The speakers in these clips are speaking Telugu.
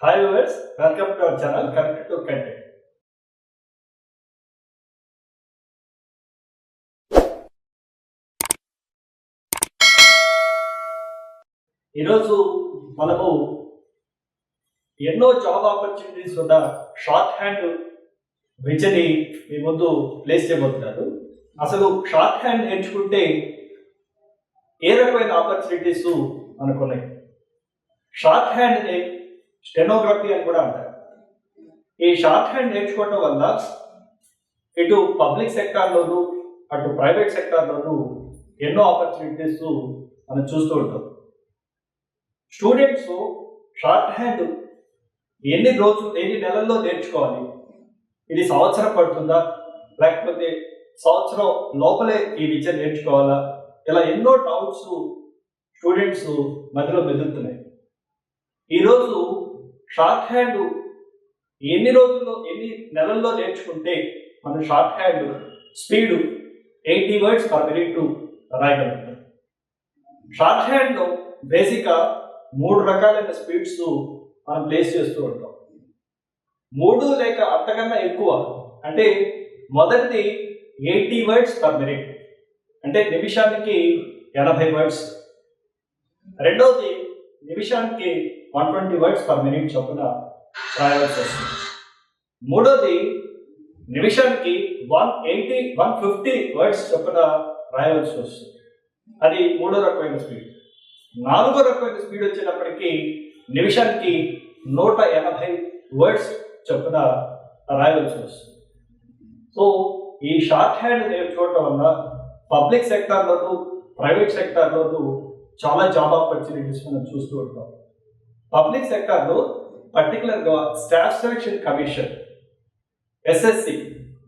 Hi viewers, welcome to our channel Connected to Content. ఈరోజు మనము ఎన్నో జాబ్ ఆపర్చునిటీస్ ఉన్న షార్ట్ హ్యాండ్ విజన్ని మీ ముందు ప్లేస్ చేయబోతున్నారు. అసలు షార్ట్ హ్యాండ్ నేర్చుకుంటే ఏ రకమైన ఆపర్చునిటీస్ మనకున్నాయి? షార్ట్ హ్యాండ్ స్టెనోగ్రఫీ అని కూడా అంటారు. ఈ షార్ట్ హ్యాండ్ నేర్చుకోవడం వల్ల ఇటు పబ్లిక్ సెక్టార్లోను అటు ప్రైవేట్ సెక్టార్లోను ఎన్నో ఆపర్చునిటీస్ మనం చూస్తూ ఉంటాం. స్టూడెంట్స్ షార్ట్ హ్యాండ్ ఎన్ని నెలల్లో నేర్చుకోవాలి? ఇది సంవత్సరం పడుతుందా, లేకపోతే సంవత్సరం లోపలే ఈ విద్య నేర్చుకోవాలా? ఇలా ఎన్నో డౌట్స్ స్టూడెంట్స్ మధ్యలో మెదులుతున్నాయి. ఈరోజు షార్ట్ హ్యాండ్ ఎన్ని నెలల్లో నేర్చుకుంటే మన shorthand speed 80 words per minute రాయగలుగుతాం. షార్ట్ హ్యాండ్లో బేసిక్గా 3 రకాలైన స్పీడ్స్ మనం ప్లేస్ చేస్తూ ఉంటాం. 3 లేక అంతకన్నా ఎక్కువ అంటే మొదటిది 80 words per minute అంటే నిమిషానికి 80 words. రెండవది నిమిషానికి 120 words per minute చొప్పున రాయవలసి వస్తుంది. మూడోది నిమిషానికి 150 words చొప్పున రాయవలసి వస్తుంది. అది మూడో రకమైన స్పీడ్. నాలుగో రకమైన స్పీడ్ వచ్చేటప్పటికి నిమిషానికి 180 words చొప్పున రాయవలసి వస్తుంది. సో ఈ షార్ట్ హ్యాండ్ నేర్చుకోవటం వల్ల పబ్లిక్ సెక్టార్లోను ప్రైవేట్ సెక్టార్లోను చాలా జాబ్ ఆపర్చునిటీస్ మనం చూస్తూ ఉంటాం. పబ్లిక్ సెక్టార్లో పర్టికులర్గా staff selection commission SSC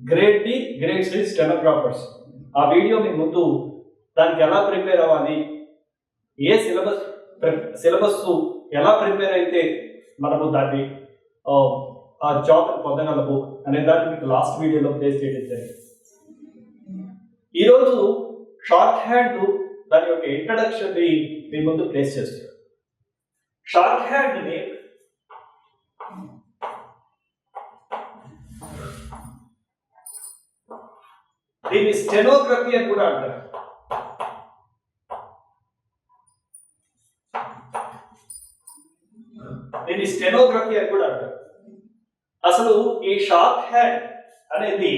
grade D grade C stenographers ఆ వీడియో మీ ముందు దానికి ఎలా ప్రిపేర్ అవ్వాలి, ఏ సిలబస్ ఎలా ప్రిపేర్ అయితే మనము దాన్ని ఆ జాబ్ పొందగలము అనే దాన్ని మీకు లాస్ట్ వీడియోలో ప్లేస్ చేయడం జరిగింది. ఈరోజు షార్ట్ హ్యాండ్ దాని యొక్క ఇంట్రడక్షన్ మీ ముందు ప్లేస్ చేస్తారు. షార్ట్ హ్యాండ్ని దీన్ని స్టెనోగ్రఫీ అని కూడా అంటారు. అసలు ఈ షార్ట్ హ్యాండ్ అనేది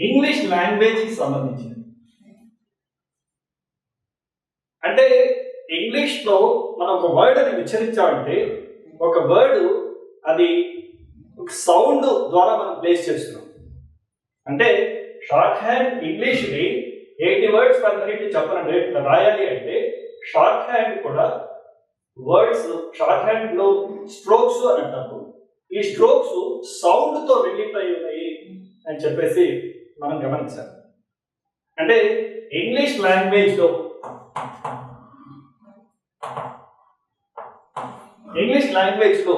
ఇంగ్లీష్ లాంగ్వేజ్ కి సంబంధించింది. అంటే ఇంగ్లీష్ లో మనం ఒక వర్డ్ అని ఉచ్చరించామంటే ఒక వర్డ్ అది ఒక సౌండ్ ద్వారా మనం ప్లేస్ చేస్తున్నాం. అంటే షార్ట్ హ్యాండ్ ఇంగ్లీష్ ని 80 words per minute చెప్పనండి రాయాలి అంటే షార్ట్ హ్యాండ్ కూడా వర్డ్స్ షార్ట్ హ్యాండ్ లో స్ట్రోక్స్ అని అంటాము. ఈ స్ట్రోక్స్ సౌండ్ తో రిలీట్ అయి ఉన్నాయి అని చెప్పేసి మనం గమనించాలి. అంటే ఇంగ్లీష్ లాంగ్వేజ్ లో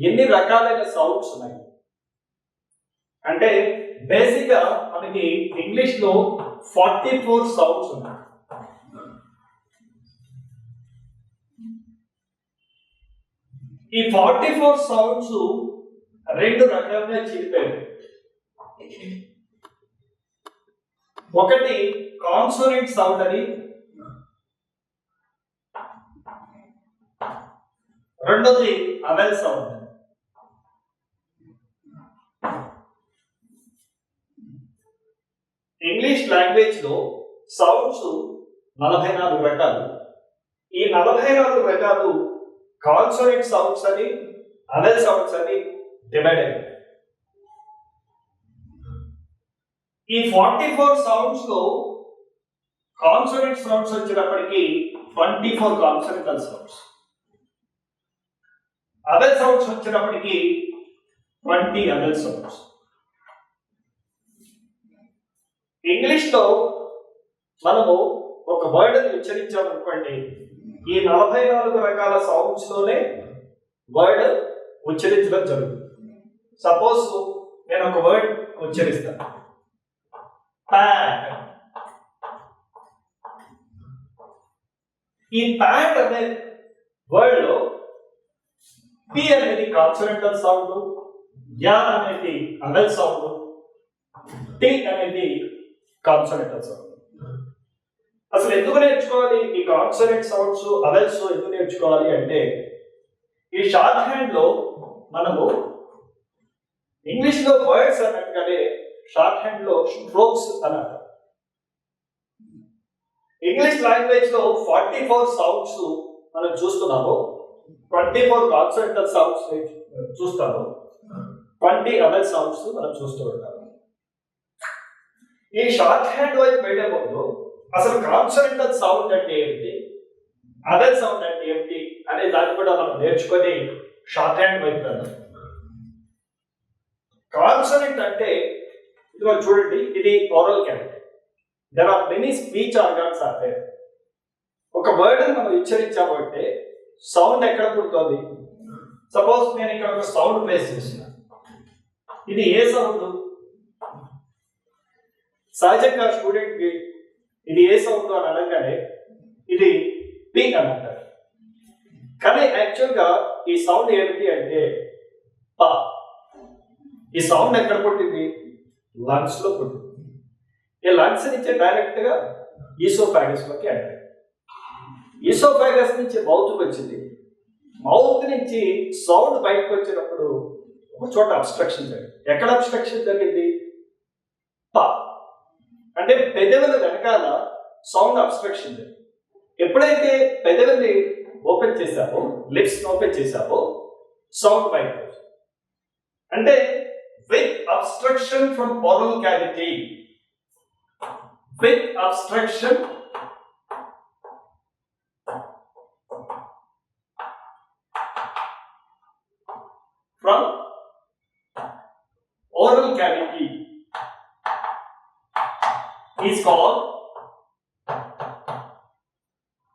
ఎన్ని రకాలైన సౌండ్స్ ఉన్నాయి అంటే బేసిక్ గా మనకి ఇంగ్లీష్ లో 44 సౌండ్స్ ఉన్నాయి. ఈ 44 సౌండ్స్ 2 రకాలుగా చిరిపారు. ఒకటి కాన్సోనెంట్ సౌండ్ అని, రెండోది అవెల్ సౌండ్. ఇంగ్లీష్ లాంగ్వేజ్ లో సౌండ్స్ 44 రకాలు. ఈ 44 రకాలు కాన్సోనెంట్ సౌండ్స్ అని, అవెల్ సౌండ్స్ అని డివైడ్ అయ్యాయి. ఈ 44 సౌండ్స్ లో కాన్సోనెంట్ సౌండ్స్ వచ్చేటప్పటికి 24 కాన్సోనెంటల్ సౌండ్స్, అవెల్ సౌండ్స్ వచ్చేటప్పటికి 20 అవెల్ సౌండ్స్. ఇంగ్లీష్ లో మనము ఒక వర్డ్ ని ఉచ్చరించామనుకోండి, ఈ 44 రకాల సౌండ్స్ లోనే వర్డ్ ఉచ్చరించడం జరుగుతుంది. సపోజ్ నేను ఒక వర్డ్ ఉచ్చరిస్తాను, ప్యాంట్. ఈ ప్యాంట్ అనే వర్డ్ లో పి అనేది కాన్సోనెంటల్ సౌండ్, యా అనేది అవెల్ సౌండ్, టి అనేది కాన్సోనెంటల్ సౌండ్. అసలు ఎందుకు నేర్చుకోవాలి ఈ కాన్సోనెంట్ సౌండ్స్, అవెల్స్ ఎందుకు నేర్చుకోవాలి అంటే ఈ షార్ట్ హ్యాండ్ లో మనము ఇంగ్లీష్ లో వర్డ్స్ అన్నట్టుగానే షార్ట్ హ్యాండ్ లో స్ట్రోక్స్ అని అంటారు. ఇంగ్లీష్ లాంగ్వేజ్ లో 44 సౌండ్స్ మనం చూస్తున్నాము, 24 కాన్సోనెంటల్ సౌండ్స్ చూస్తాము, 20 అవెల్ సౌండ్స్ మనం చూస్తూ ఉంటాము. ఈ షార్ట్ హ్యాండ్ వైపు వెళ్ళే ముందు అసలు కాన్సోనెంటల్ సౌండ్ అంటే ఏమిటి, అవెల్ సౌండ్ అంటే ఏమిటి అనే దాన్ని కూడా మనం నేర్చుకొని షార్ట్ హ్యాండ్ వైపు వెళ్దాం. కాన్సోనెంట్ అంటే ఇదిగో చూడండి, ఇది oral cavity. There are many speech organs are there. ఒక వర్డ్ మనం ఉచ్చరించామంటే సౌండ్ ఎక్కడ పుడుతుంది? సపోజ్ నేను ఇక్కడ ఒక సౌండ్ ప్లేస్ చేసిన, ఇది ఏ సౌండ్? సహజంగా స్టూడెంట్ కి ఇది ఏ సౌండ్ అని అనగానే ఇది పి అని అంటారు. కానీ యాక్చువల్గా ఈ సౌండ్ ఏమిటి అంటే పా. ఈ సౌండ్ ఎక్కడ పుట్టింది? లంగ్స్ లో పుట్టింది. ఈ లంగ్స్ నుంచి డైరెక్ట్ గా ఈసోఫాగస్ లోకి ఎంటర్. ఈసోఫాగస్ నుంచి మౌత్ వచ్చింది, మౌత్ నుంచి సౌండ్ బయటకు వచ్చినప్పుడు ఒక చోట అబ్స్ట్రక్షన్ జరిగింది. ఎక్కడ అబ్స్ట్రక్షన్ జరిగింది? పా. అంటే పెదవుల వెనకాల సౌండ్ అబ్స్ట్రక్షన్ జరిగింది. ఎప్పుడైతే పెదవిని ఓపెన్ చేశామో, లిప్స్ ఓపెన్ చేశామో, సౌండ్ బయటకు వచ్చింది. అంటే with obstruction from oral cavity, with obstruction from oral cavity is called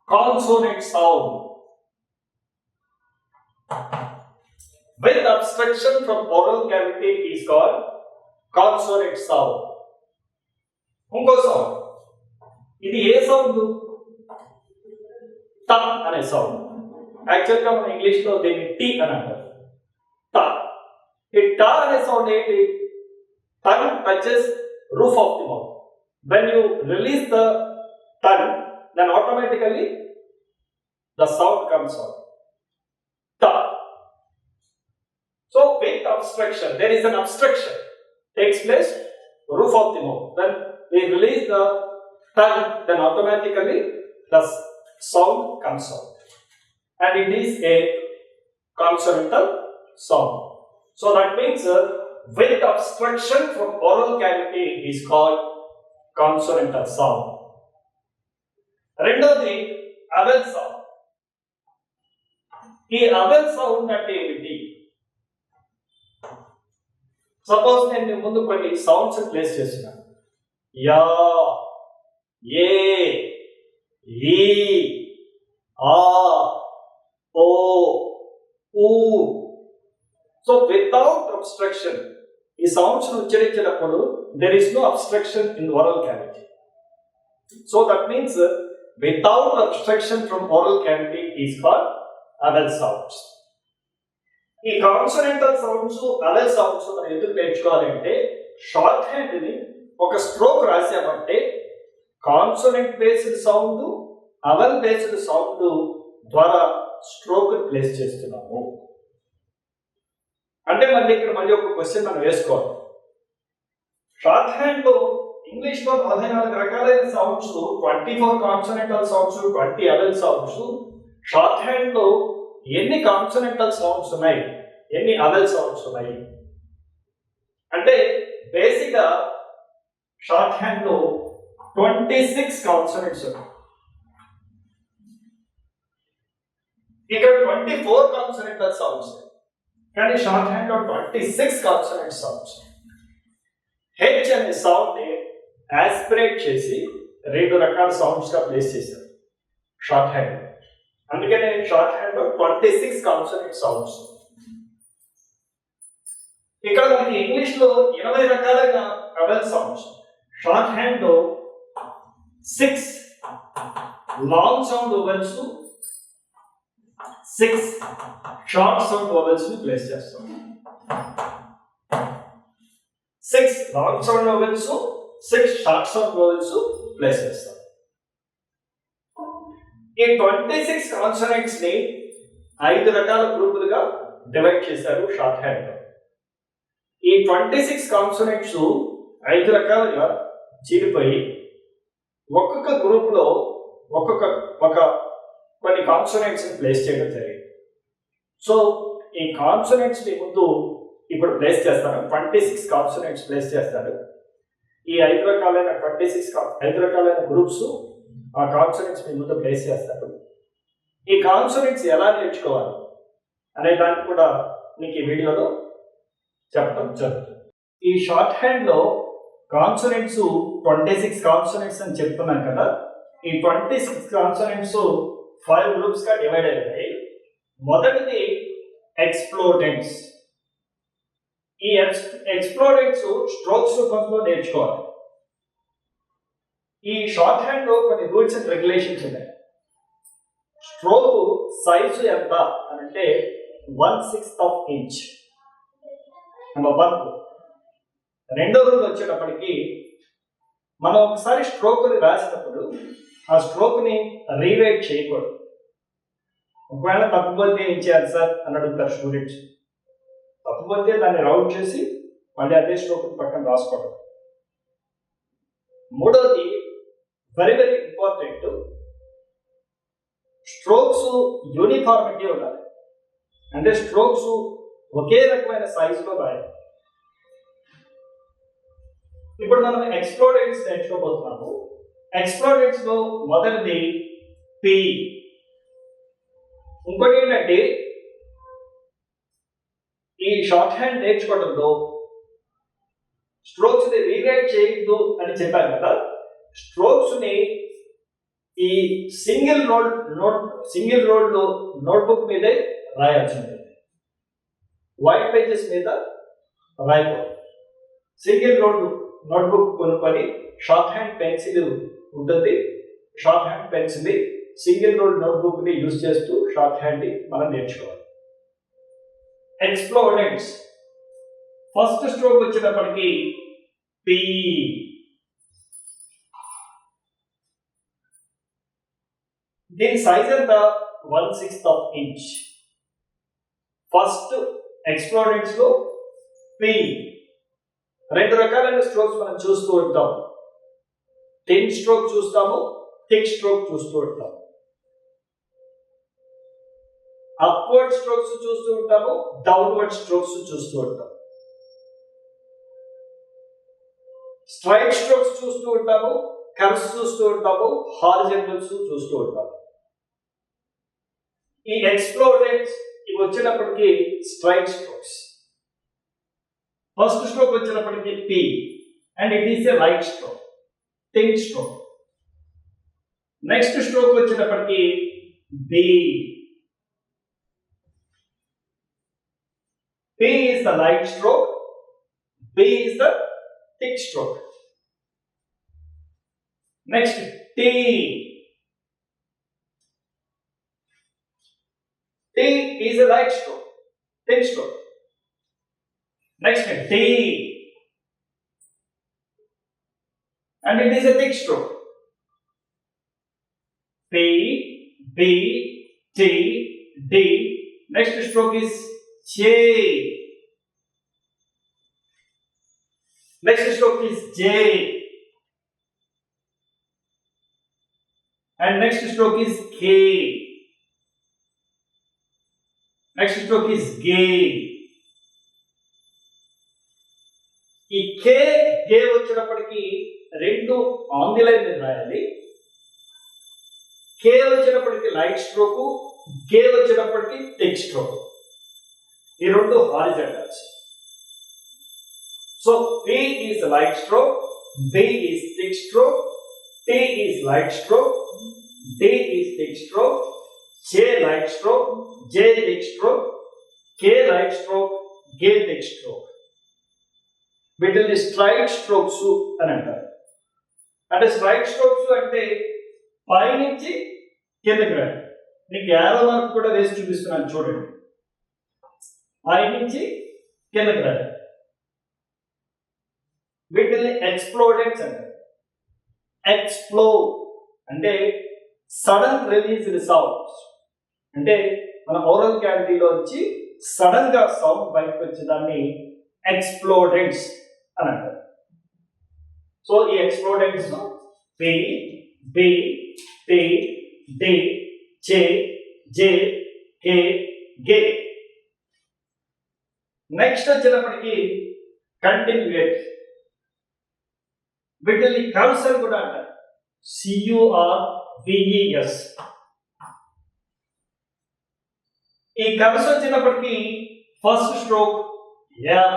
consonant sound. With obstruction from oral cavity is called consonant sound. ఇంకో సౌండ్, ఇది ఏ సౌండ్? ట అనే సౌండ్. యాక్చువల్గా మన ఇంగ్లీష్ లో దీన్ని టీ అని అంటారు. ట. ఈ ట అనే సౌండ్ ఏంటి? Tongue touches roof of the mouth. When you release the tongue, then automatically the sound comes out. Ta. So with obstruction, there is an obstruction takes place, roof of the mouth. When we release the tongue, then automatically the sound comes out, and it is a consonantal sound. So that means with obstruction from oral cavity is called consonantal sound. రెండోది అవెల్ సౌండ్. ఈ అవెల్ సౌండ్ అంటే ఏమిటి? సపోజ్ నేను ముందు కొన్ని సౌండ్స్ ప్లేస్ చేస్తున్నాను. యా, ఏ, ఈ, ఆ, ఓ, ఊ. సో వితౌట్ అబ్స్ట్రక్షన్ ఈ sounds ఉచ్చరించినప్పుడు there is no obstruction in oral cavity. So that means without obstruction from oral cavity is called awel sounds. ఈ కాన్సోనెంటల్ సౌండ్స్, అవెల్ సౌండ్స్ మనం ఎందుకు నేర్చుకోవాలి అంటే షార్ట్ హ్యాండ్ ని ఒక స్ట్రోక్ రాసామంటే consonant based sound, vowel based sound ద్వారా స్ట్రోక్ ప్లేస్ చేస్తున్నాము. అంటే మళ్ళీ ఇక్కడ మళ్ళీ ఒక క్వశ్చన్ మనం వేసుకోవాలి. షార్ట్ హ్యాండ్ లో ఇంగ్లీష్ లో 14 రకాలైన sounds, 24 consonantal sounds, 20 vowel sounds. Short hand లో ఎన్ని కాన్సోనెంటల్ సౌండ్స్ ఉన్నాయి, ఎన్ని అవెల్ సౌండ్స్ ఉన్నాయి అంటే బేసిక్ గా షార్ట్ హ్యాండ్ లో 26 కాన్సోనెంట్స్ ఉన్నాయి. ఇక్కడ 24 కాన్సోనెంటల్ సౌండ్స్, కానీ షార్ట్ హ్యాండ్ లో 26 కాన్సోనెంట్ సౌండ్స్. హెచ్ అనే సౌండ్ ని యాస్పిరేట్ చేసి 2 రకాల సౌండ్స్ గా ప్లేస్ చేశారు షార్ట్ హ్యాండ్. అందుకనే షార్ట్ హ్యాండ్ లో 26 కాన్సోనెంట్ సౌండ్స్. ఇక్కడ మనకి ఇంగ్లీష్ లో 20 రకాలైన అవెల్ సౌండ్స్. షార్ట్ హ్యాండ్ లో 6 long sound vowels, 6 short sound vowels ని ప్లేస్ చేస్తాం. 6 long sound vowels, 6 short sound vowels place చేస్తాం. ఈ 26 కాన్సోనెంట్స్ ని 5 రకాల గ్రూపులుగా డివైడ్ చేశారు షార్ట్ హ్యాండ్ లో. ఈ 26 కాన్సోనెంట్స్ 5 రకాలుగా చీలిపోయి ఒక్కొక్క గ్రూప్ లో కొన్ని కాన్సోనెంట్స్ ని ప్లేస్ చేయడం జరిగింది. సో ఈ కాన్సోనెంట్స్ ని ముందు ఇప్పుడు ప్లేస్ చేస్తాను. 26 కాన్సోనెంట్స్ ప్లేస్ చేస్తాను. ఈ 5 రకాలైన గ్రూప్స్ ఆ కాన్సోనెంట్స్ ని ముందు ప్లేస్ చేస్తాను. ఈ కాన్సోనెంట్స్ ఎలా నేర్చుకోవాలి అనే దాన్ని కూడా మీకు ఈ వీడియోలో చెప్పడం జరుగుతుంది. ఈ షార్ట్ హ్యాండ్ లో కాన్సోనెంట్స్ 26 కాన్సోనెంట్స్ అని చెప్తున్నాను కదా. ఈ 26 కాన్సోనెంట్స్ 5 గ్రూప్స్ గా డివైడ్ అయ్యాయి. మొదటిది ఎక్స్ప్లోడెంట్స్. ఈ ఎక్స్ప్లోడెంట్స్ స్ట్రోక్స్ రూపంలో నేర్చుకోవాలి. ఈ షార్ట్ హ్యాండ్ లో కొన్ని రూల్స్ అండ్ రెగ్యులేషన్స్ ఉన్నాయి. స్ట్రోక్ సైజు ఎంత అని అంటే 1/6 ఇంచ్. నెంబర్ 1. రెండో రూల్ వచ్చేటప్పటికి మనం ఒకసారి స్ట్రోక్ ని రాసినప్పుడు ఆ స్ట్రోక్ ని రీరైట్ చేయకూడదు. ఒకవేళ తప్పుపోతే ఏం చేయాలి సార్ అని అడుగుతారు స్టూడెంట్స్. తప్పుపోతే దాన్ని రౌండ్ చేసి మళ్ళీ అదే స్ట్రోక్ పక్కన రాసుకోవడం. మూడోది very very important, strokes uniformity ఉండాలి. అంటే స్ట్రోక్స్ ఒకే రకమైన సైజులో రాయాలి. ఇప్పుడు మనం ఎక్స్ప్లోడెంట్స్ నేర్చుకోబోతున్నాము. ఎక్స్ప్లోడెంట్స్ లో మొదటిది పి. ఇంకోటి ఏంటంటే ఈ షార్ట్ హ్యాండ్ నేర్చుకోవడంలో స్ట్రోక్స్ ని రీరైట్ చేయొద్దు అని చెప్పాను కదా. స్ట్రోక్స్ ని ఈ సింగిల్ రోడ్ నోట్బుక్ మీదే రాయాల్సి ఉంటుంది. వైట్ పేజెస్ మీద రాయకూడదు. సింగిల్ రోడ్ నోట్బుక్ కొనుక్కొని షార్ట్ హ్యాండ్ పెన్సిల్ ఉంటుంది. Short hand pencil single road notebook ని యూజ్ చేస్తూ షార్ట్ హ్యాండ్ మనం నేర్చుకోవాలి. ఎక్స్ప్లోడెంట్స్ ఫస్ట్ స్ట్రోక్ వచ్చేటప్పటికి పి. దీని సైజ్ ఎంత 1/6 ఇంచ్. ఫస్ట్ ఎక్స్ప్లోడెంట్స్ లో పి. రెండు రకాలైన స్ట్రోక్స్ మనం చూస్తూ ఉంటాం. థిన్ స్ట్రోక్ చూస్తాము, థిక్ స్ట్రోక్ చూస్తూ ఉంటాం. అప్వర్డ్ స్ట్రోక్స్ చూస్తూ ఉంటాము, డౌన్వర్డ్ స్ట్రోక్స్ చూస్తూ ఉంటాం. స్ట్రైట్ స్ట్రోక్స్ చూస్తూ ఉంటాము, కర్వ్స్ చూస్తూ ఉంటాము, హారిజాంటల్స్ చూస్తూ ఉంటాము. ఈ ఎక్స్ప్లోడెంట్స్ ఇవి వచ్చినప్పటికీ స్ట్రైట్ స్ట్రోక్స్. ఫస్ట్ స్ట్రోక్ వచ్చినప్పటికీ P and it is a right stroke, thin stroke. Next stroke వచ్చినప్పటికీ B. P is the light stroke, B is the thick stroke. Next T. T is a light stroke, thin stroke. Next D. And it is a thick stroke. P, B, T, D. Next stroke is J. Next stroke is J. And next stroke is K. Next stroke is G. ఈ K, G వచ్చినప్పటికీ రెండు ఆన్ ది లైన్ మీద రాయాలి. K వచ్చినప్పటికీ లైట్ స్ట్రోక్, G వచ్చినప్పటికీ థిక్ స్ట్రోక్. ఈ రెండు horizontals. So P is light stroke, B is thick stroke, T is light stroke, D is thick stroke, J light stroke, J thick stroke, K light stroke, K thick stroke. వీటిని స్ట్రైట్ స్ట్రోక్స్ అని అంటారు. అంటే స్ట్రైట్ స్ట్రోక్స్ అంటే పైనుంచి కిందకి రాయాలి. మీకు యారో మార్క్ కూడా వేసి చూపిస్తున్నాను చూడండి. పై నుంచి కిందకి రండి. వీటిని ఎక్స్ప్లోడెంట్స్ అంటారు. ఎక్స్ప్లోడ్ అంటే సడన్ రిలీజ్డ్ సౌండ్స్, అంటే మన ఓరల్ క్యావిటీలో వచ్చి సడన్ గా సౌండ్ బయటకు వచ్చే దాన్ని ఎక్స్ప్లోడెంట్స్ అని అంటారు. సో ఈ ఎక్స్ప్లోడెంట్స్ పి, బి, టి, డి, చే, జే, కే, గే. నెక్స్ట్ వచ్చినప్పటికీ కంటిన్యూయేట్, వీటిని కర్వ్స్ అని కూడా అంటారు. CURVES. ఈ కర్వ్స్ వచ్చినప్పటికీ first stroke F,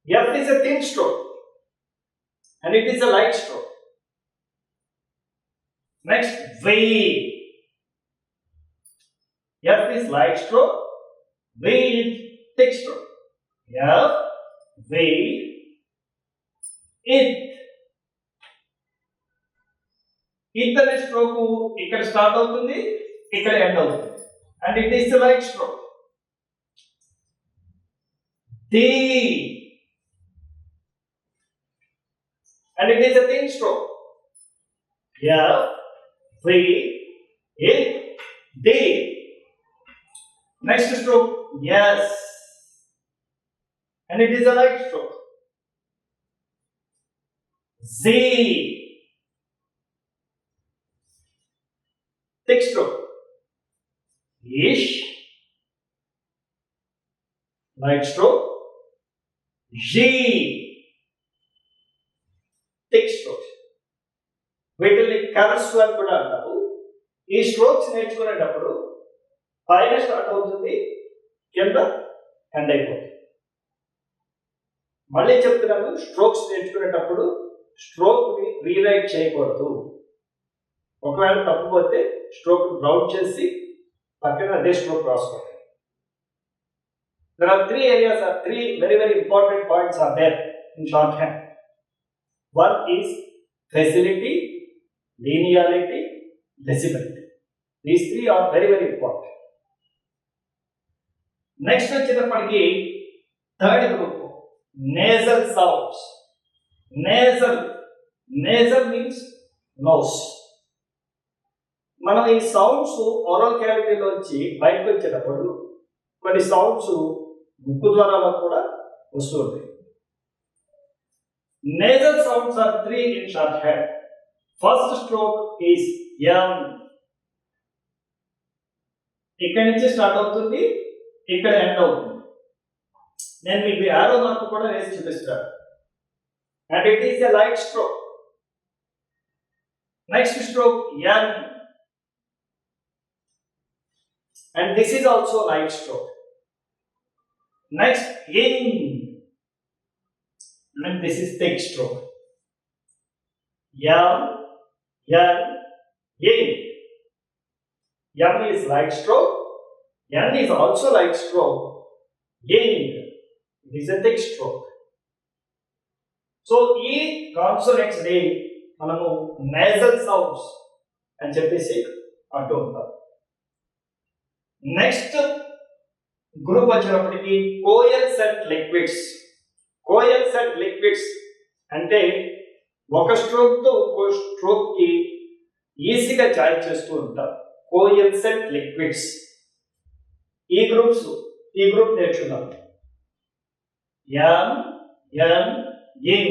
F is a thin stroke and it is a light stroke. Next V, F is light stroke, V is thick stroke. F, V, it. It అనే స్ట్రోక్ ఇక్కడ స్టార్ట్ అవుతుంది, ఇక్కడ ఎండ్ అవుతుంది, and it is the light stroke. D, and it is a thin stroke. F, V, it, D. Next stroke yes, and it is a light stroke. Z, thick stroke. Ish, light stroke. G, thick stroke. వీటిని కర్వ్స్ అని కూడా అంటారు. ఈ స్ట్రోక్స్ నేర్చుకునేటప్పుడు పైన స్టార్ట్ అవుతుంది, కింద ఎండ్ అయిపోతుంది. మళ్ళీ చెప్తున్నాను, స్ట్రోక్స్ నేర్చుకునేటప్పుడు స్ట్రోక్ ని రీరైట్ చేయకూడదు. ఒకవేళ తప్పుపోతే స్ట్రోక్ రౌండ్ చేసి పక్కన అదే స్ట్రోక్ రాసుకోండి. There are three areas, or three very very important points are there in shorthand. One is facility, linearity, legibility. These three are very very important. Next వచ్చేటప్పటికి third group nasal sounds. Nasal means nose. మనం ఈ సౌండ్స్ ఓరల్ క్యావిటీలోంచి బయటకు వచ్చేటప్పుడు కొన్ని సౌండ్స్ ముక్కు ద్వారా కూడా వస్తూ ఉంటాయి. Nasal sounds are three in shorthand. First stroke is M. ఇక్కడి నుంచి స్టార్ట్ అవుతుంది, ఇక్కడ ఎండ్ అవుతుంది. నేను మీకు యారో మార్క్ కూడా వేసి చూపిస్తాను. And it is a light stroke. Next stroke N, and this is also light stroke. Next in, and this is thick stroke. M, N, in. M is light stroke, N is also light stroke, in, it is a thick stroke. So ఈ కాన్సోనెంట్స్ ని మనము నేజల్ సౌండ్స్ అని చెప్పేసి అంటూ ఉంటాం. నెక్స్ట్ గ్రూప్ వచ్చినప్పటికీ koels and liquids. Koels and liquids అంటే ఒక స్ట్రోక్ తో ఇంకో స్ట్రోక్ కి ఈజీగా జాయిన్ చేస్తూ ఉంటాం. కోయల్స్ అండ్ లిక్విడ్స్, ఈ గ్రూప్ నేర్చుకున్నాం. M, N, in.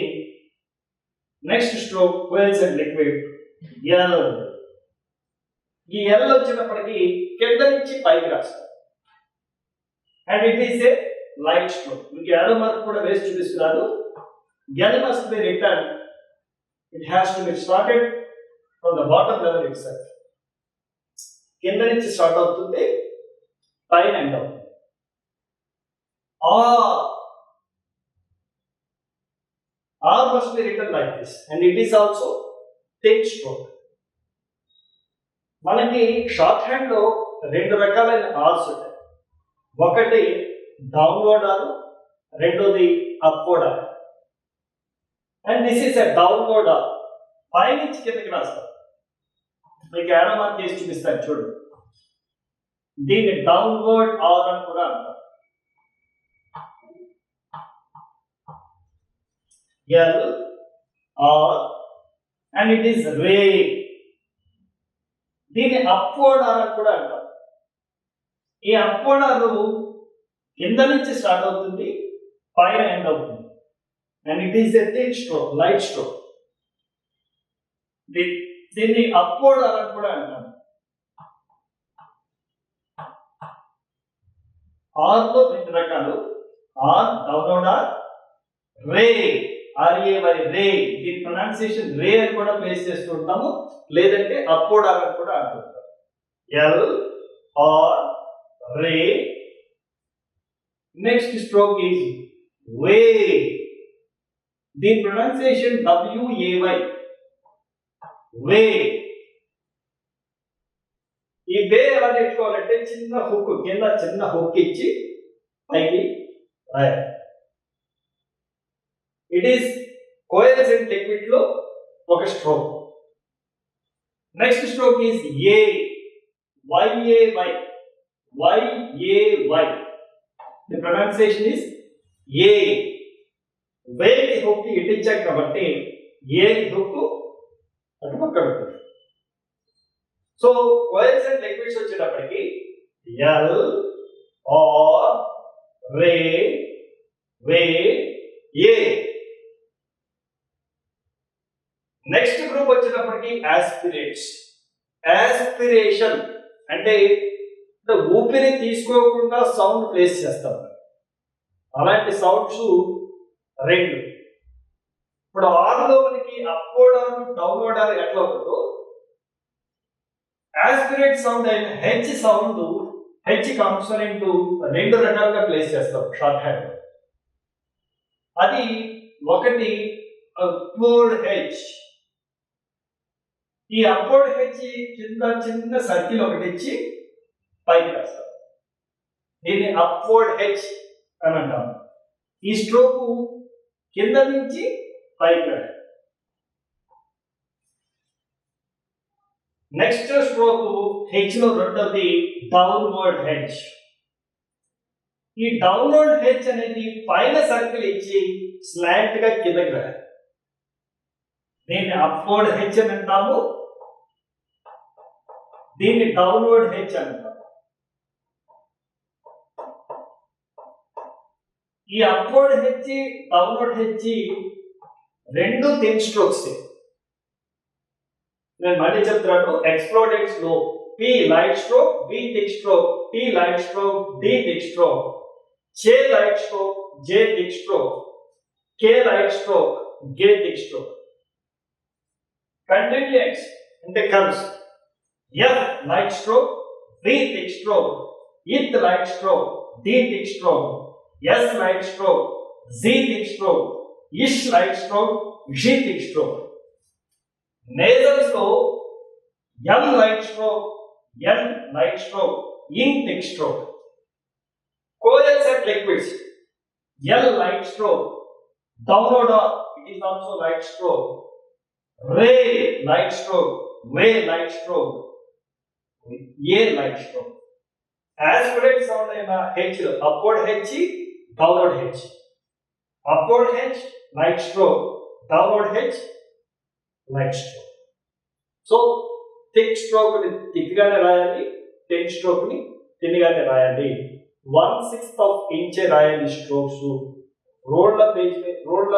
Next stroke coils and liquid L. ఈ L వచ్చినప్పటికీ కింద నుంచి పైకి రాస్తాం. And it is a light stroke. మీకు యారో మార్క్ కూడా వేసి చూపిస్తున్నాను. L must be written. It has to be started from the bottom level itself. కింద నుంచి స్టార్ట్ అవుతుంది, పైన ఎండ్ అవుతుంది. R must be written like this, and it is also thick stroke. మనకి షార్ట్ హ్యాండ్ లో రెండు రకాలైన ఆర్స్ ఉంటాయి. ఒకటి డౌన్వర్డ్ ఆర్, రెండోది upward R. And this is a downward R. పైనుంచి కిందకి రాస్తాం. మీకు ఏడో మార్క్ చేసి చూపిస్తాను చూడు. దీన్ని డౌన్వర్డ్ ఆర్ అని కూడా అంటారు. LR and it is ray. దీన్ని అప్వర్డ్ ఆర్ అని కూడా అంటారు. ఈ అప్వర్డ్ ఆర్ కింద నుంచి స్టార్ట్ అవుతుంది, పైన ఎండ్ అవుతుంది. And it is a thin stroke, light stroke. దీన్ని అప్వర్డ్ ఆర్ అని కూడా అంటారు. ఆర్ లో రెండు రకాలు, R downward R, ray RAY ray. దీని ప్రొనౌన్సియేషన్ రే అని కూడా ప్లేస్ చేస్తూ ఉంటాము, లేదంటే అప్వర్డ్ ఆర్ అని కూడా అంటుంటాం. LR ray. Next stroke is way. దీని ప్రొనౌన్సియేషన్ WAY వే. ఈ వే ఎలా నేర్చుకోవాలంటే చిన్న హుక్ కింద చిన్న హుక్ ఇచ్చి పైకి రాయాలి. ఇట్ ఈస్ కోఎలెసెంట్ లిక్విడ్ లో ఒక stroke. Next stroke is A. YAY YAY. The pronunciation is A. Way కి హుక్ ఇటు ఇచ్చాం కాబట్టి ఏ కి హుక్ అటు పక్కన ఉంటుంది. సో కోఎలెసెంట్ లిక్విడ్స్ వచ్చేటప్పటికి LR రే వే ఏ. నెక్స్ట్ గ్రూప్ వచ్చేటప్పటికి ఆస్పిరేట్స్. ఆస్పిరేషన్ అంటే ఊపిరి తీసుకోకుండా సౌండ్ ప్లేస్ చేస్తాం. అలాంటి సౌండ్స్ రెండు. ఇప్పుడు ఆర్లో మనకి అప్వర్డ్ ఆర్ డౌన్వర్డ్ ఆర్ ఎట్లా ఉంటుందో, ఆస్పిరేట్ సౌండ్ అయిన హెచ్ సౌండ్, హెచ్ కాన్సోనెంట్ రెండు రకాలుగా ప్లేస్ చేస్తాం షార్ట్ హ్యాండ్. అది ఒకటి అప్వర్డ్ హెచ్. ఈ అప్వర్డ్ హెచ్ కింద చిన్న సర్కిల్ ఒకటి ఇచ్చి పైకి రాస్తాం. దీన్ని అప్వర్డ్ హెచ్ అని అంటాం. ఈ స్ట్రోక్ కింద నుంచి పైకి రాయాలి. నెక్స్ట్ స్ట్రోక్ హెచ్ లో రెండోది డౌన్వర్డ్ హెచ్. ఈ డౌన్వర్డ్ హెచ్ అనేది పైన సర్కిల్ ఇచ్చి స్లాంట్ గా కిందకి రాయాలి. దీన్ని అప్వర్డ్ హెచ్ అని అంటాము, దీన్ని డౌన్వర్డ్ హెచ్ అంటాము. ఈ అప్వర్డ్ హెచ్ డౌన్వర్డ్ హెచ్ రెండు థిన్ స్ట్రోక్స్. నేను మళ్ళీ చెప్తున్నాను. ఎక్స్ప్లోడెంట్స్ లో P light stroke, B thick stroke, T light stroke, D thick stroke, J light stroke, J thick stroke, K light stroke, G thick stroke. Continuance అంటే comes F light stroke, B thick stroke, E light stroke, D thick stroke, S light stroke, Z thick stroke, Ish light stroke, G thick stroke. Nasals లో M light stroke, N light stroke, E thick stroke. Coalescent liquids L light stroke, downward R, it is also light stroke. Ray light stroke, way light stroke, A light stroke. Aspirate sound అయిన H, upward H, downward H. Upward H, light stroke, downward H, light stroke. So thick stroke ని thick గానే రాయాలి, thin stroke ని thin గానే రాయాలి. 1/6 of inch రాయాలి స్ట్రోక్స్. రోడ్ల పేజ్ రోడ్ల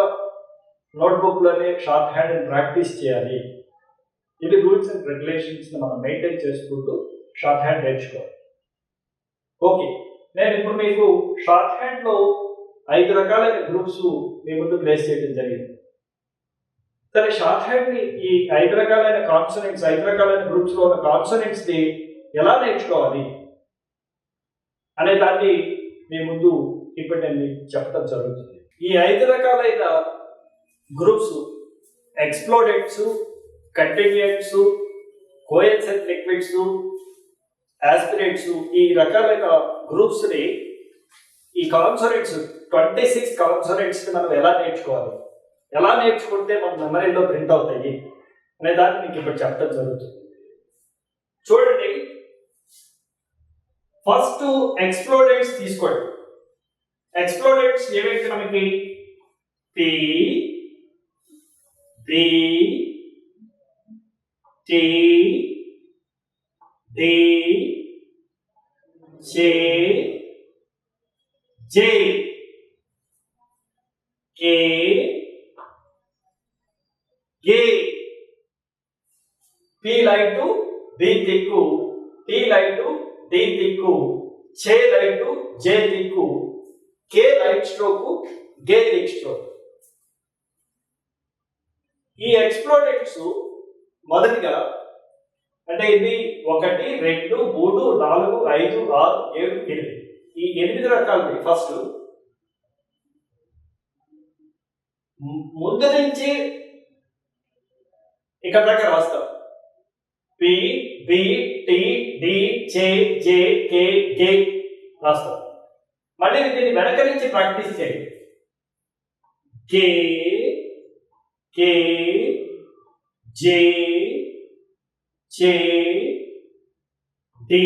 నోట్బుక్ లోనే షార్ట్ హ్యాండ్ ప్రాక్టీస్ చేయాలి. ఇది రూల్స్ అండ్ రెగ్యులేషన్స్ మనం మెయింటైన్ చేసుకుంటూ షార్ట్ హ్యాండ్ నేర్చుకోవాలి. ఓకే, నేను ఇప్పుడు మీకు షార్ట్ హ్యాండ్ లో 5 రకాలైన గ్రూప్స్ మీ ముందు ప్లేస్ చేయడం జరిగింది. సరే, షార్ట్ హ్యాండ్ ని ఈ 5 రకాలైన కాన్సనెంట్స్, 5 రకాలైన గ్రూప్స్ లో ఉన్న కాన్సనెంట్స్ ని ఎలా నేర్చుకోవాలి అనే దాన్ని మీ ముందు ఇప్పుడు నేను చెప్పడం జరుగుతుంది. ఈ 5 రకాలైన గ్రూప్స్ ఎక్స్ప్లోడెంట్స్, కంటిన్యూయెంట్స్, కోఎలెసెంట్ లిక్విడ్స్, ఆస్పిరేట్స్, ఈ రకాలైన గ్రూప్స్ ని, ఈ కాన్సోనెంట్స్ 26 కాన్సోనెంట్స్ ని మనం ఎలా నేర్చుకోవాలి, ఎలా నేర్చుకుంటే మన మెమరీలో ప్రింట్ అవుతాయి అనే దాన్ని మీకు ఇప్పుడు చెప్పడం జరుగుతుంది. చూడండి, ఫస్ట్ ఎక్స్ప్లోడెంట్స్ తీసుకోండి. ఎక్స్ప్లోడెంట్స్ ఏవైతే మనకి పి, బి, టి, డి, జే, జే, కే, గే. పి లైట్ బి దిక్కు, టి లైట్ డి దిక్కు, చే లైట్ జే దిక్కు, కే లైట్ స్ట్రోక్ గే దిక్ స్ట్రోక్. ఈ ఎక్స్ప్లోడెంట్స్ మొదటిగా అంటే ఇది 1 2 3 4 5 6 7 8 ఈ 8 రకాలు. ఫస్ట్ ముందు నుంచి ఇక్కడ దాకా రాస్తాం. పి, బి, టి, డి, జే, జే, కే, గే రాస్తాం. మళ్ళీ దీన్ని వెనక నుంచి ప్రాక్టీస్ చేయండి. కే, కే, జే, జే, డి,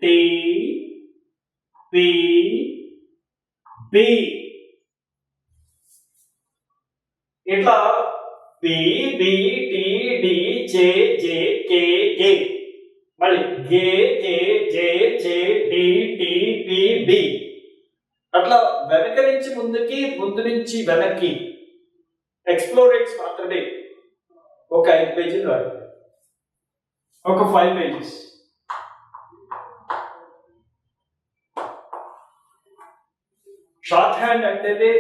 టి, పి, బి. ఇట్లా పి, బి, టి, డి, జే, జే, కే, గే. మళ్ళీ గే, కే, జే, జే, డి, టి, పి, బి. అట్లా వెనక నుంచి ముందుకి, ముందు నుంచి వెనక్కి ఎక్స్ప్లోరెంట్స్ మాత్రమే ఒక 5 పేజీలు రాయండి. ఒక 5 పేజెస్. షార్ట్ హ్యాండ్ అంటే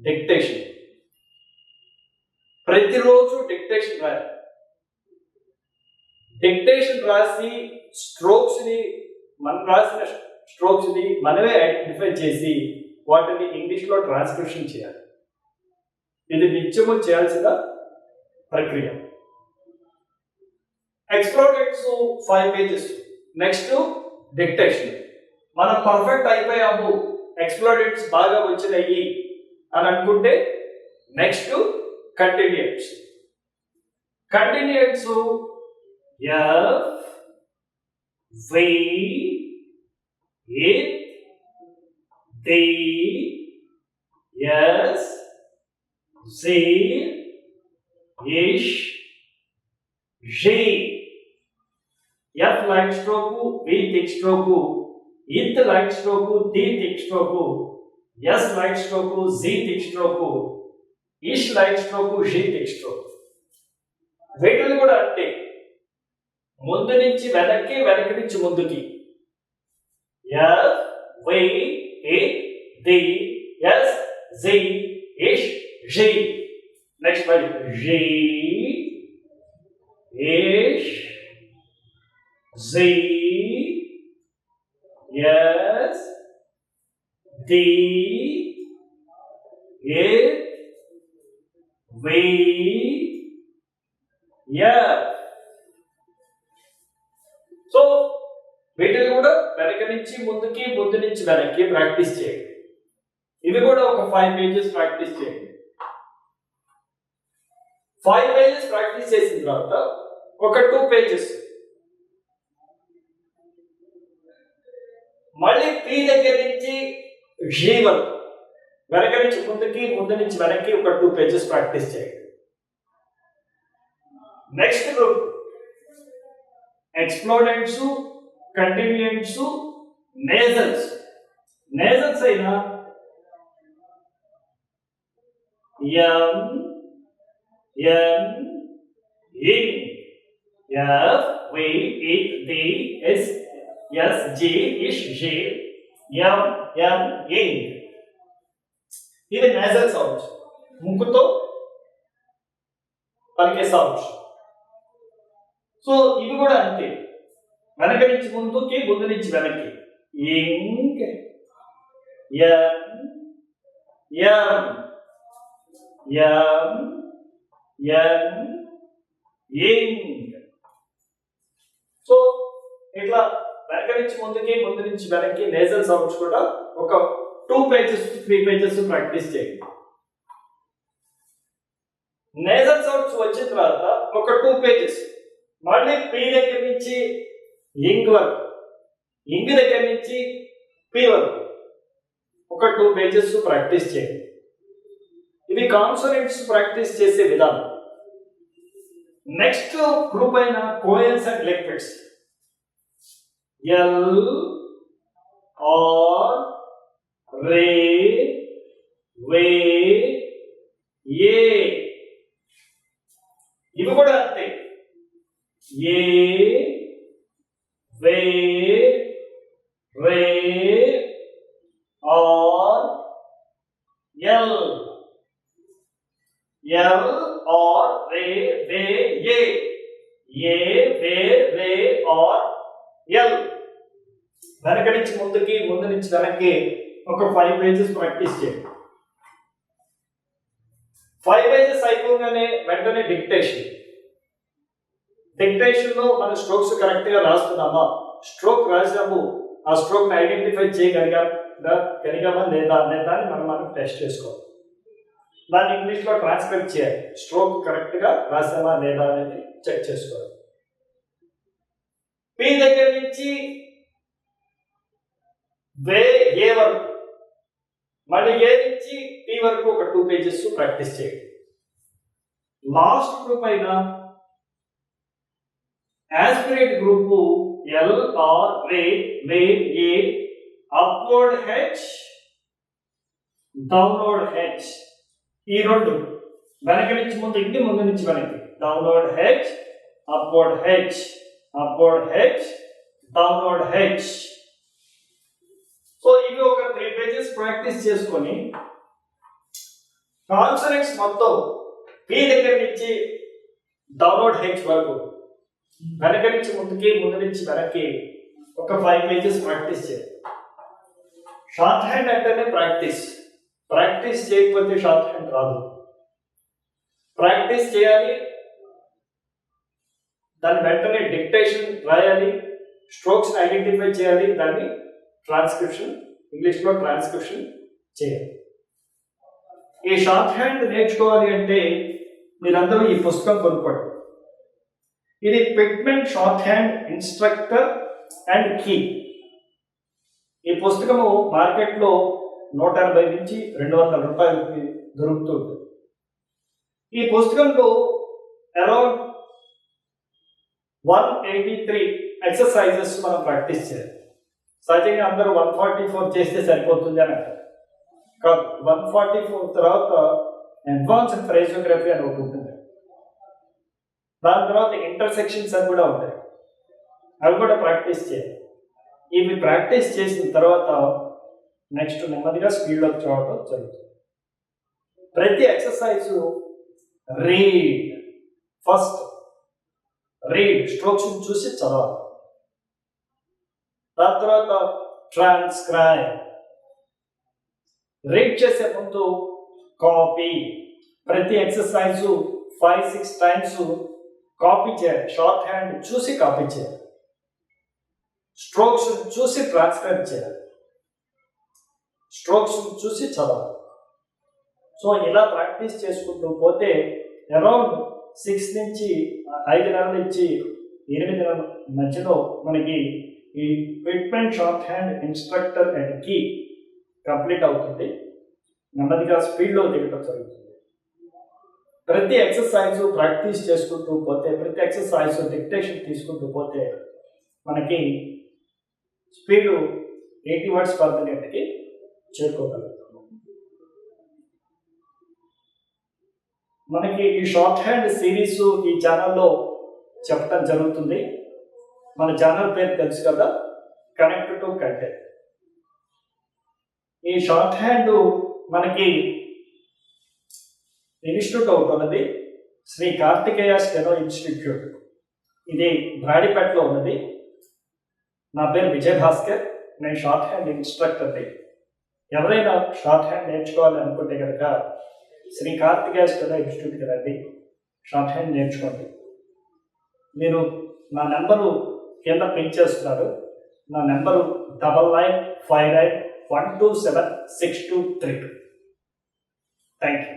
డిక్టేషన్. ప్రతిరోజు డిక్టేషన్ రాయాలి. డిక్టేషన్ రాసి స్ట్రోక్స్ ని, మనం రాసిన స్ట్రోక్స్ ని మనమే ఐడెంటిఫై చేసి వాటిని ఇంగ్లీష్ లో ట్రాన్స్క్రిప్షన్ చేయాలి. ఇది నిత్యము చేయాల్సిన ప్రక్రియ. Explodents 5 pages. Next dictation. మనం పర్ఫెక్ట్ అయిపోయాము, ఎక్స్ప్లోడెంట్స్ బాగా వచ్చినాయి అని అనుకుంటే next continuants. Continuants F, V, ith, the, S, C, ish, G. F light stroke, V thick stroke, ith light stroke, the thick stroke, S light stroke, G thick stroke, ish light stroke, G thick stroke. వీటిని కూడా అంటే ముందు నుంచి వెనక్కి, వెనక్కి నుంచి ముందుకి. F, V, ith, the, S, G, ish, G. Next మళ్ళీ G, ish, G, S, the, it, V, F. So వీటిని కూడా వెనక నుంచి ముందుకి, ముందు నుంచి వెనక్కి ప్రాక్టీస్ చేయండి. ఇవి కూడా ఒక 5 పేజెస్ ప్రాక్టీస్ చేయండి. 5 పేజెస్ ప్రాక్టీస్ చేసిన తర్వాత ఒక 2 పేజెస్ మళ్ళీ పి దగ్గర నుంచి జీ వరకు వెనక నుంచి ముందుకి, ముందు నుంచి వెనక్కి ఒక 2 పేజెస్ ప్రాక్టీస్ చేయండి. Next group explodents, continuants, nasals. Nasals అయినా M, N, in, F, V, ith, the, S, S, G, ish, G, M, N, in. ఇది నేజల్ సౌండ్స్, ముక్కుతో పలికే సౌండ్స్. సో ఇవి కూడా అంతే, వెనక నుంచి ముందుకి, ముందు నుంచి వెనక్కి. ఇంగ్, ఎన్, ఎం, ఎం, ఎన్, ఇంగ్. సో ఇట్లా వెనక నుంచి ముందుకి, ముందు నుంచి వెనక్కి నేజల్ సౌండ్స్ కూడా ఒక 2 పేజెస్ 3 పేజెస్ ప్రాక్టీస్ చేయండి. నేజల్ సౌండ్స్ వచ్చిన తర్వాత ఒక 2 pages, మళ్ళీ పి దగ్గర నుంచి ఇంగ్ వరకు, ఇంగ్ దగ్గర నుంచి పి వరకు ఒక 2 pages ప్రాక్టీస్ చేయండి. ఇది కాన్సోనెంట్స్ ప్రాక్టీస్ చేసే విధానం. నెక్స్ట్ గ్రూప్ అయిన కోయల్స్ and liquids, L R ray way A, ఇవి కూడా అంతే. A way ray R L, L R ray way A, A way ray R L. వెనక నుంచి ముందుకి, ముందు నుంచి వెనక్కి ఒక 5 pages ప్రాక్టీస్ చేయండి. 5 pages అయిపోగానే వెంటనే డిక్టేషన్. డిక్టేషన్ లో మన స్ట్రోక్స్ కరెక్ట్ గా రాస్తున్నామా, స్ట్రోక్ రాసాము, ఆ స్ట్రోక్ ని ఐడెంటిఫై చేయగలిగామా లేదా అనే దాన్ని మనం టెస్ట్ చేసుకోవాలి. దాన్ని ఇంగ్లీష్ లో ట్రాన్స్క్రైబ్ చేయాలి. స్ట్రోక్ కరెక్ట్ గా రాసామా లేదా అనేది చెక్ చేసుకోవాలి. పి దగ్గర నుంచి వే ఏ వరకు, మళ్ళీ ఏ నుంచి పి వరకు ఒక 2 pages ప్రాక్టీస్ చేయండి. లాస్ట్ గ్రూప్ అయిన aspirate group L R ray way ఏ, అప్వర్డ్ హెచ్ డౌన్వర్డ్ హెచ్, ఈ రెండు వెనక నుంచి ముందు ఇంటి, ముందు నుంచి వెనక్కి. Downward H, upward H, upward H, downward H. So ఇవి ఒక 3 pages ప్రాక్టీస్ చేసుకొని కాన్సనెంట్స్ మొత్తం పి దగ్గర నుంచి డౌన్వర్డ్ హెచ్ వరకు, వెనక నుంచి ముందుకి, ముందు నుంచి వెనక్కి ఒక 5 pages ప్రాక్టీస్ చేయాలి. షార్ట్ హ్యాండ్ అంటేనే ప్రాక్టీస్. ప్రాక్టీస్ చేయకపోతే షార్ట్ హ్యాండ్ రాదు. ప్రాక్టీస్ చేయాలి, దాని వెంటనే డిక్టేషన్ రాయాలి, స్ట్రోక్స్ ఐడెంటిఫై చేయాలి, దాన్ని ట్రాన్స్క్రిప్షన్, ఇంగ్లీష్ లో ట్రాన్స్క్రిప్షన్ చేయాలి. ఈ షార్ట్ హ్యాండ్ నేర్చుకోవాలి అంటే మీరందరూ ఈ పుస్తకం కొనుక్కోండి. ఇది Pitman shorthand instructor and key. ఈ పుస్తకము మార్కెట్లో 180 నుంచి 200 రూపాయలకి దొరుకుతుంది. ఈ పుస్తకంలో అరౌండ్ 183 ఎక్సర్సైజెస్ మనం ప్రాక్టీస్ చేయాలి. సహజంగా అందరూ 144 చేస్తే సరిపోతుంది అని అంటారు. కాదు, 144 తర్వాత అడ్వాన్స్డ్ ఫ్రేజోగ్రఫీ అని ఒకటి ఉంటుంది. దాని తర్వాత ఇంటర్సెక్షన్స్ అని కూడా ఉంటాయి, అవి కూడా ప్రాక్టీస్ చేయాలి. ఇవి ప్రాక్టీస్ చేసిన తర్వాత నెక్స్ట్ నెమ్మదిగా స్పీడ్లోకి చూడటం జరుగుతుంది. ప్రతి exercise read, first read, strokes చూసి చదవాలి. దాని తర్వాత ట్రాన్స్క్రైబ్, రీడ్ చేసే ముందు కాపీ. ప్రతి ఎక్సర్సైజ్ 5-6 times కాపీ చేయాలి. షార్ట్ హ్యాండ్ చూసి కాపీ చేయాలి, స్ట్రోక్స్ చూసి ట్రాన్స్క్రైబ్ చేయాలి, స్ట్రోక్స్ చూసి చదవాలి. సో ఇలా ప్రాక్టీస్ చేసుకుంటూ పోతే అరౌండ్ 6 నుంచి 5 నెలల నుంచి 8 నెలల మధ్యలో మనకి ఈ Pitman shorthand instructor and key complete అవుతుంది. నెమ్మదిగా స్పీడ్లో దిగటం జరుగుతుంది. ప్రతి ఎక్సర్సైజ్ ప్రాక్టీస్ చేసుకుంటూ పోతే, ప్రతి ఎక్సర్సైజ్ డిక్టేషన్ తీసుకుంటూ పోతే మనకి స్పీడు 80 words per minute చేరుకోగలుగుతాము. మనకి ఈ షార్ట్ హ్యాండ్ సిరీస్ ఈ ఛానల్లో చెప్పడం జరుగుతుంది. మన ఛానల్ పేరు తెలుసు కదా, కనెక్ట్ టు కంటెంట్. ఈ షార్ట్ హ్యాండ్ మనకి ఇన్స్టిట్యూట్ ఒకటి ఉన్నది, శ్రీ కార్తికేయ స్టెనో ఇన్స్టిట్యూట్. ఇది బ్రాడీపేటలో ఉన్నది. నా పేరు విజయ్ భాస్కర్, నేను షార్ట్ హ్యాండ్ ఇన్స్ట్రక్టర్ని. ఎవరైనా షార్ట్ హ్యాండ్ నేర్చుకోవాలి అనుకుంటే కనుక శ్రీ కార్తికేయ స్టెనో ఇన్స్టిట్యూట్కి రండి, షార్ట్ హ్యాండ్ నేర్చుకోండి. మీరు నా నెంబరు కింద పిన్ చేస్తున్నారు. నా నెంబరు 9959127623. Thank you.